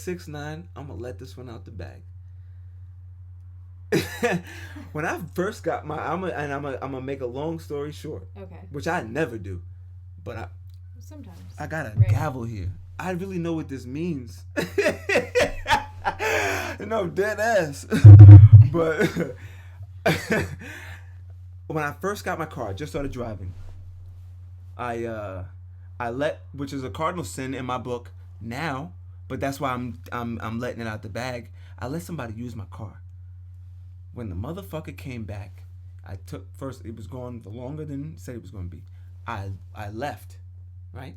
6ix9ine, I'm gonna let this one out the bag. When I first got my, I'm gonna make a long story short. Okay. Which I never do, but sometimes I got a gavel here. I really know what this means. No, dead ass. But when I first got my car, I just started driving. I which is a cardinal sin in my book now, but that's why I'm letting it out the bag. I let somebody use my car. When the motherfucker came back, I took first. It was gone for longer than it said it was going to be. I left, right?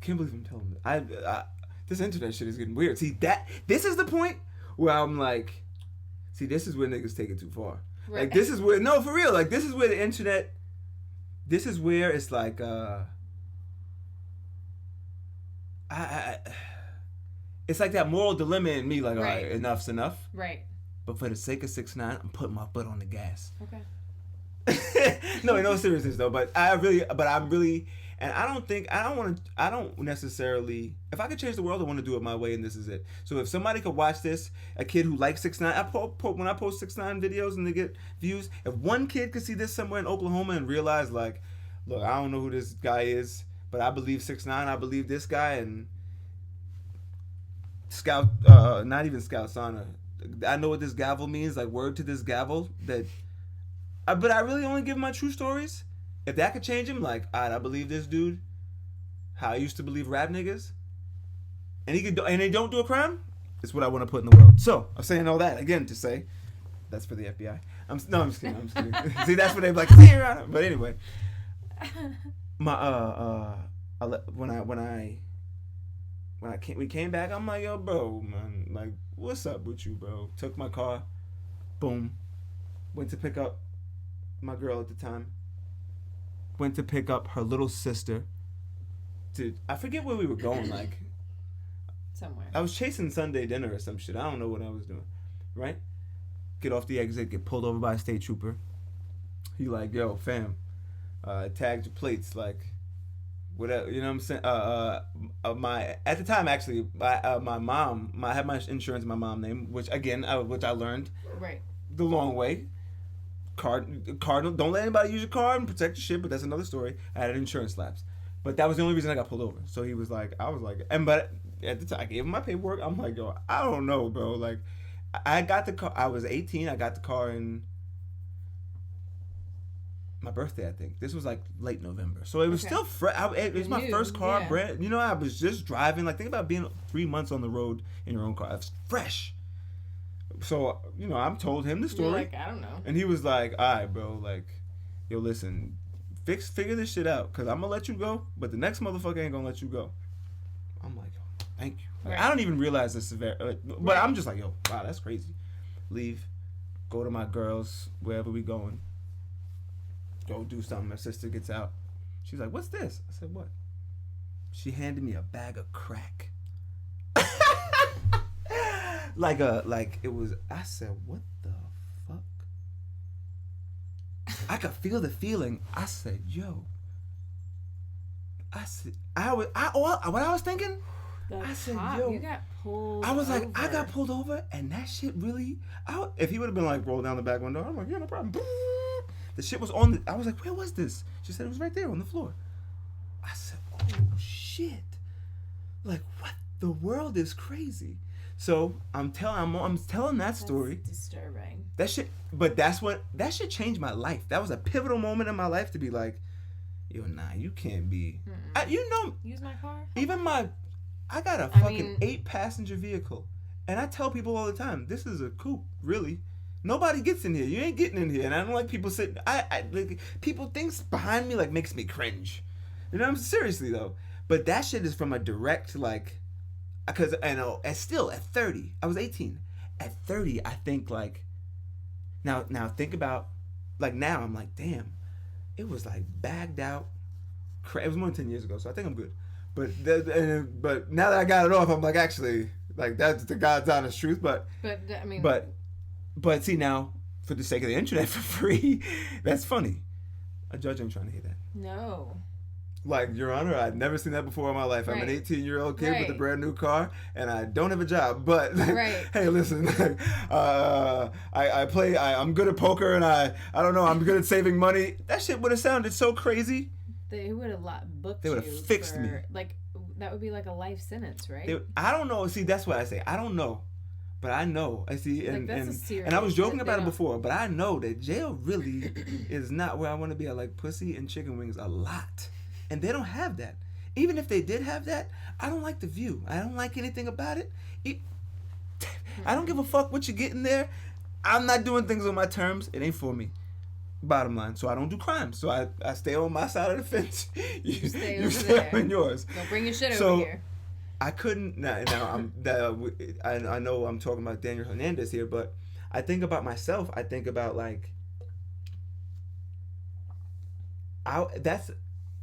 Can't believe I'm telling this. This internet shit is getting weird. See this is the point where I'm like, see, this is where niggas take it too far. Right. Like this is where for real. Like this is where the internet. This is where it's like it's like that moral dilemma in me. Like, all right, enough's enough. Right. But for the sake of 6ix9ine, I'm putting my foot on the gas. Okay. No, in all seriousness though. But I'm really, and I don't necessarily. If I could change the world, I want to do it my way, and this is it. So if somebody could watch this, a kid who likes 6ix9ine, when I post 6ix9ine videos and they get views, if one kid could see this somewhere in Oklahoma and realize, like, look, I don't know who this guy is, but I believe 6ix9ine, I believe this guy, and Scout, not even Scout Sana. I know what this gavel means, like word to this gavel. But I really only give my true stories. If that could change him, like, alright, I believe this dude, how I used to believe rap niggas, and they don't do a crime, it's what I want to put in the world. So I'm saying all that again to say that's for the FBI. I'm just kidding. See, that's what they like. See around it. But anyway, we came back, I'm like, yo, bro, man, like, what's up with you, bro? Took my car, boom, went to pick up my girl at the time. Went to pick up her little sister. Dude, I forget where we were going, like. Somewhere. I was chasing Sunday dinner or some shit. I don't know what I was doing. Right? Get off the exit, get pulled over by a state trooper. He like, yo, fam, tagged your plates, like, whatever, you know what I'm saying? At the time, actually, my mom, I had my insurance in my mom's name, which I learned. Right. The long way. Cardinal, don't let anybody use your card and protect your shit, but that's another story. I had an insurance lapse. But that was the only reason I got pulled over. So he was like, but at the time, I gave him my paperwork. I'm like, yo, I don't know, bro. Like, I got the car, I was 18. I got the car in my birthday, I think. This was like late November. So it was still fresh. It was my first car, brand. You know, I was just driving. Like, think about being 3 months on the road in your own car. It's fresh. So, you know, I told him the story. You're like, I don't know. And he was like, all right, bro, like, yo, listen, figure this shit out, because I'm going to let you go, but the next motherfucker ain't going to let you go. I'm like, oh, thank you. Like, I don't even realize the severity, but I'm just like, yo, wow, that's crazy. Leave, go to my girls, wherever we going, go do something. My sister gets out. She's like, what's this? I said, what? She handed me a bag of crack. I said, what the fuck? I could feel the feeling. I said, yo. What I was thinking? I said, yo. You got pulled I was like, over. I got pulled over, and that shit really, if he would have been like, roll down the back window, I'm like, yeah, no problem. The shit was on I was like, where was this? She said it was right there on the floor. I said, oh shit. Like, what? The world is crazy. So I'm telling that story. That's disturbing. That shit changed my life. That was a pivotal moment in my life to be like, yo, nah, you can't be. Use my car. Even I got a fucking 8-passenger vehicle, and I tell people all the time, this is a coupe, really. Nobody gets in here. You ain't getting in here, and I don't like people sitting. Like, people things behind me like makes me cringe. You know what I'm seriously though. But that shit is from a direct like. Because, still, at 30, I was 18. At 30, I think, like, now think about, like, now I'm like, damn, it was, like, bagged out. It was more than 10 years ago, so I think I'm good. But now that I got it off, I'm like, actually, like, that's the God's honest truth. But I mean. But see, now, for the sake of the internet for free, that's funny. A judge ain't trying to hear that. No. Like, Your Honor, I'd never seen that before in my life. I'm an 18-year-old kid with a brand new car, and I don't have a job. But hey, listen, I'm good at poker, and I don't know, I'm good at saving money. That shit would have sounded so crazy. They would have booked you. They would have fixed me. Like, that would be like a life sentence, right? I don't know. See, that's what I say. I don't know. But I know. I see, and I was joking about it before, but I know that jail really is not where I want to be. I like pussy and chicken wings a lot. And they don't have that. Even if they did have that, I don't like the view. I don't like anything about it. I don't give a fuck what you get in there. I'm not doing things on my terms. It ain't for me. Bottom line. So I don't do crime. So I stay on my side of the fence. You stay on yours. Don't bring your shit over here. I couldn't. Now I know I'm talking about Daniel Hernandez here, but I think about myself. I think about like,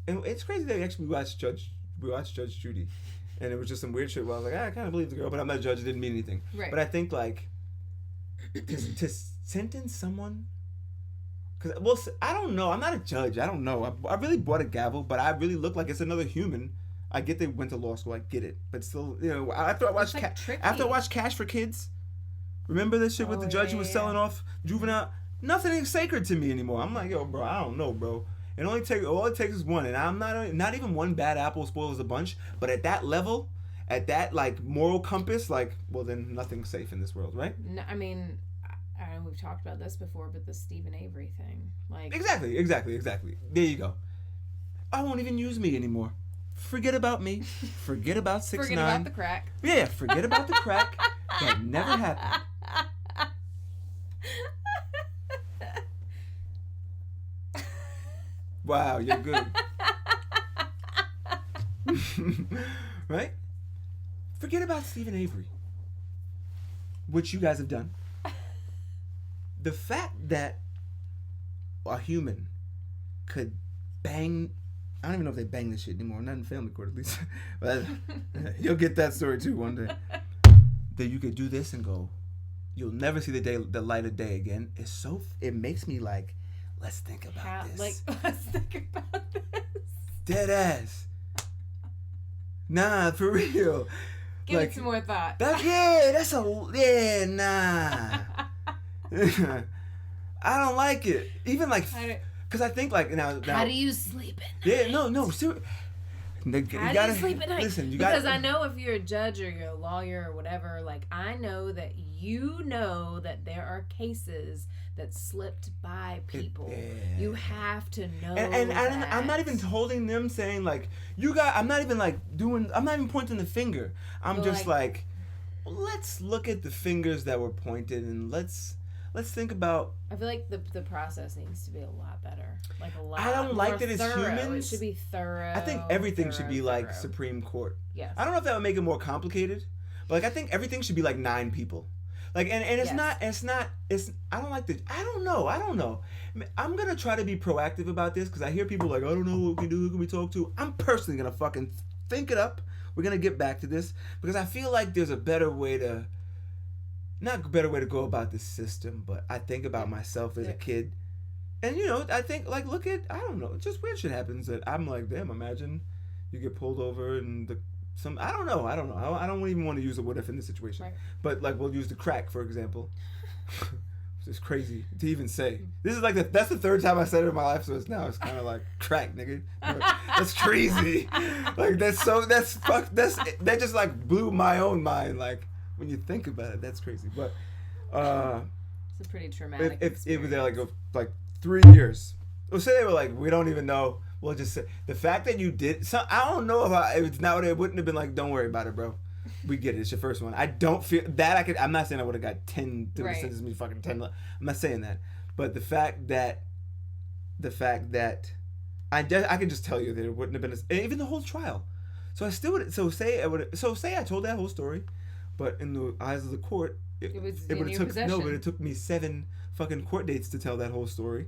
it's crazy that we watched Judge Judy, and it was just some weird shit where I was like, I kind of believe the girl, but I'm not a judge. It didn't mean anything. Right. But I think like to sentence someone, because I don't know. I'm not a judge. I don't know. I really bought a gavel, but I really look like it's another human. I get they went to law school. I get it, but still, after I watched Cash for Kids, remember this shit with the judge who was selling off juvenile? Nothing is sacred to me anymore. I'm like, yo, bro, I don't know, bro. All it takes is one, and I'm not even one bad apple spoils a bunch. But at that level, at that like moral compass, like, well, then nothing's safe in this world, right? No, I mean, I know we've talked about this before, but the Stephen Avery thing, like, exactly. There you go. I won't even use me anymore. Forget about me. Forget about 6ix9ine. Forget about the crack. Yeah, forget about the crack. That never happened. Wow, you're good. Right? Forget about Stephen Avery. Which you guys have done. The fact that a human could bang... I don't even know if they bang this shit anymore. Not in family court, at least. But you'll get that story, too, one day. That you could do this and go, you'll never see the light of day again. It makes me like... Let's think about this. Let's think about this. Dead ass. Nah, for real. Give it some more thought. Nah. I don't like it. Even like, because I think like now. How do you sleep at Yeah, night? no, seriously. How do you sleep at night? Listen, because I know if you're a judge or you're a lawyer or whatever, like I know that there are cases that slipped by people. You have to know. And I'm not even holding them saying like I'm not even pointing the finger. I'm just like, let's look at the fingers that were pointed and let's think about. I feel like the process needs to be a lot better. Like a lot. I don't like that it's thorough. humans. It should be thorough. I think everything should be like Supreme Court. Yes. I don't know if that would make it more complicated, but like I think everything should be like 9 people. Like and it's not I don't like the I don't know. I'm gonna try to be proactive about this because I hear people like I don't know what we can do, who can we talk to. I'm personally gonna fucking think it up. We're gonna get back to this because I feel like there's a better way to. Not a better way to go about this system, but I think about myself as a kid. And, I think, like, look at, I don't know, just weird shit happens that I'm like, damn, imagine you get pulled over and I don't know. I don't even want to use a what if in this situation. Right. But, like, we'll use the crack, for example. It's crack to even say. This is like, that's the 3rd time I said it in my life, so it's kind of like, crack, nigga. That's crazy. Like, that just, like, blew my own mind, like. When you think about it, that's crazy. But it's a pretty traumatic if it was there like 3 years. Well, say they were like, we don't even know. Well, just say the fact that you did. I don't know if it's not. It wouldn't have been like, don't worry about it, bro. We get it. It's your first one. I don't feel that I could. I'm not saying I would have got 10 to sentence me fucking 10. I'm not saying that. But the fact that I can just tell you that it wouldn't have been even the whole trial. So I still would. So say I told that whole story. But in the eyes of the court, it took me 7 fucking court dates to tell that whole story.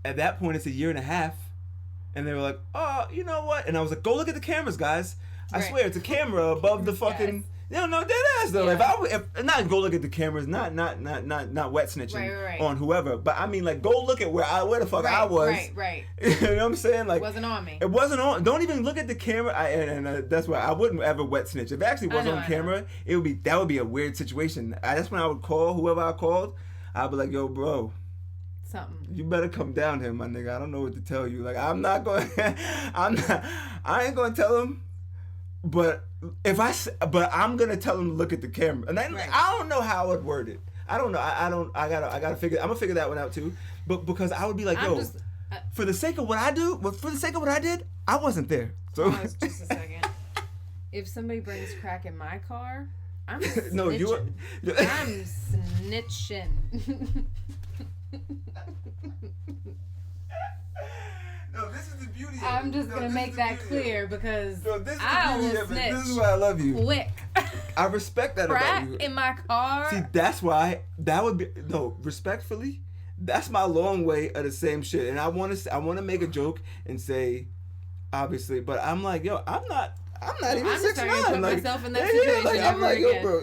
At that point, it's a year and a half, and they were like, "Oh, you know what?" And I was like, "Go look at the cameras, guys! I swear, it's a camera above the fucking No, dead ass though. Yeah. If not go look at the cameras, not wet snitching Right. on whoever, but I mean like go look at where the fuck I was. Right. You know what I'm saying? Like it wasn't on me. It wasn't on. Don't even look at the camera. And that's why I wouldn't ever wet snitch. If it actually was on camera, that would be a weird situation. That's when I would call whoever I called. I'd be like, yo, bro. Something. You better come down here, my nigga. I don't know what to tell you. Like I'm ain't gonna tell him. But I'm gonna tell him to look at the camera, and I don't know how I would word it. I don't know. I gotta figure. I'm gonna figure that one out too. But because I would be like, for the sake of what I do, for the sake of what I did, I wasn't there. So just a second. If somebody brings crack in my car, I'm snitching. No, I'm snitching. No, this is the beauty of it. I'm just going to make that clear because I will snitch. This is why I love you. Quick. I respect that about you. Crack in my car. See, that's why that would be respectfully. That's my long way of the same shit, and I want to make a joke and say, obviously, but I'm like, yo, I'm not even 6'9". Put myself in that situation I'm like, yo, again. bro,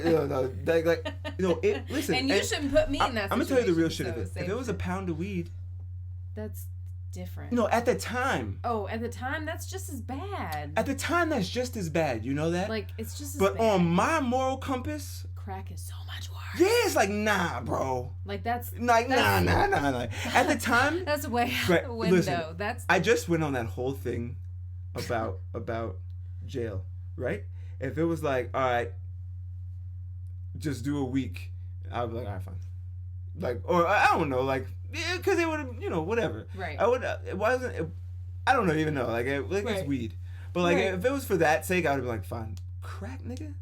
listen. And you shouldn't put me in that situation. I'm gonna tell you the real shit of it. If it was a pound of weed, that's different. No, at the time. Oh, at the time, that's just as bad. At the time, that's just as bad. You know that? Like, it's just as bad. But on my moral compass, crack is so much worse. Yeah, it's like, nah, bro. Like, that's... Like, nah. At the time... That's way out the window. Listen, I just went on that whole thing about jail, right? If it was like, all right, just do a week, I'd be like, all right, fine. Like, or I don't know, like, because it would have, whatever. Right. It wasn't, I don't even know, like it's weed. But, like, if it was for that sake, I would have been like, fine. Crack, nigga?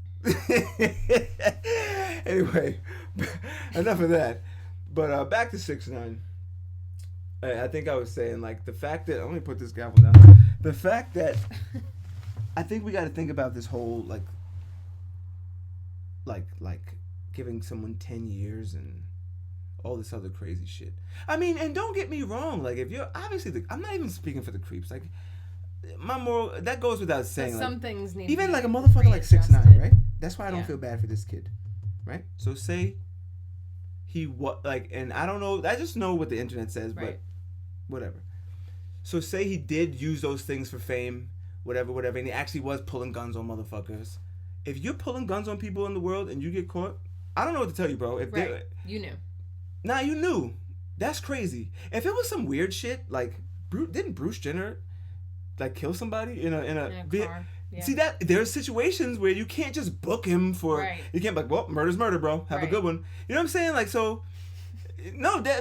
Anyway, enough of that. But back to 6ix9ine. I think I was saying, like, the fact that, let me put this gavel down. The fact that I think we got to think about this whole, like giving someone 10 years and all this other crazy shit. I mean, and don't get me wrong, like, if you're, obviously, I'm not even speaking for the creeps, like, my moral, that goes without saying, but some things need even to be like a motherfucker like 6ix9ine, right? That's why I don't feel bad for this kid, right? So say he and I don't know, I just know what the internet says, but whatever. So say he did use those things for fame, whatever, and he actually was pulling guns on motherfuckers. If you're pulling guns on people in the world and you get caught, I don't know what to tell you, bro. If you knew. Nah, you knew. That's crazy. If it was some weird shit, like, didn't Bruce Jenner, like, kill somebody in a car? Yeah. See, that there's situations where you can't just book him for. You can't be like, well, murder's murder, bro. Have a good one. You know what I'm saying? Like, so, no, that